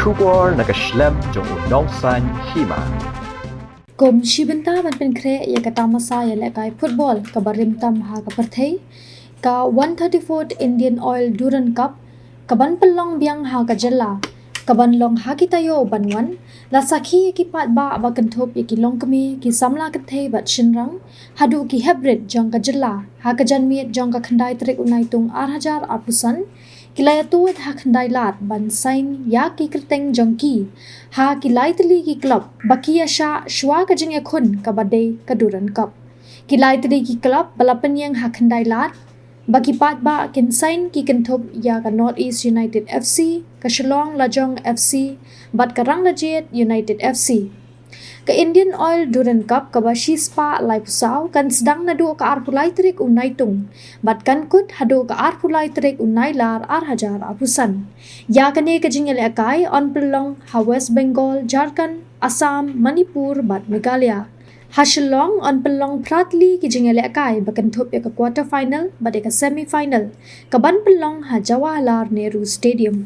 Shwa nakaslem jong unong san Hima. กรมชีบันตามันเป็นเครยากตามมาซายและกายฟุตบอลกับบริมตามหากับประเทศกา 134th Indian Oil Duran Cup กับบันเป็นลองเบียงหากับเจลากับบันลองหากิตายโยบันวันลาสักขีกิปาดบาบักันทบยกิลองกมีกิสัมลากับเทบัดชินรังหาดูกิเฮบริดจองกับเจลาหากับจันเมียจองกับคันไดตริกอุนัยตุง8,000 arpusan kilaya tuwid ha kandai lat bansain ya ki kriteng jongki ha kilai tli ki club baki Ïashah Shwa ka Jingïakhun ka bade ka Duran Cup kilai tli ki club balapan yang ha kandai lat baki Paidbah kinsain ki kentop ya ka North East United FC ka Shlong Lajong FC bat ka Rang Lajet United FC ka Indian Oil Duran Cup ka bashi spa lai pusau kan sedang nadu ka arpulai trik unai tung bat kan kut hadu ka arpulai trik unai lar 8,000 apusan ya kane ka Jingïakhun on pelong ha West Bengal Jharkhand Assam Manipur bat Meghalaya ha Shillong on pelong pratli ki Jingïakhun bakan thop ya ka quarter final bat ka semi final ka ban pelong ha Jawaharlal Nehru Stadium.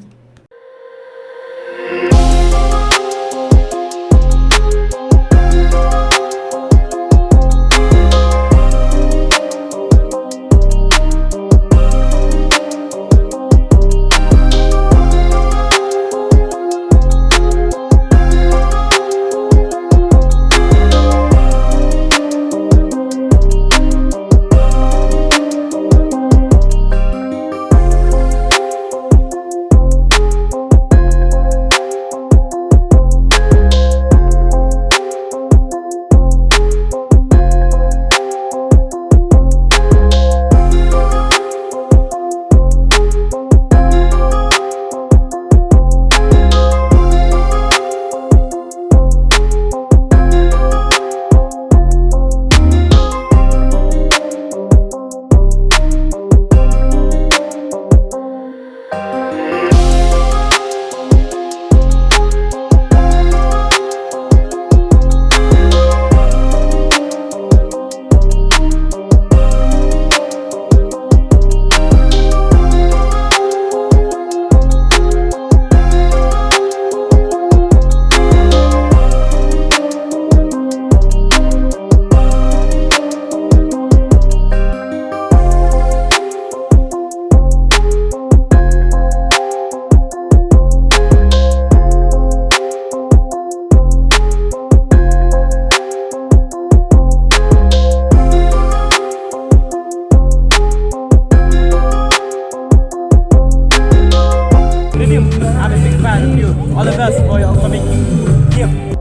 I'm a big fan of you. All the best for your upcoming gift.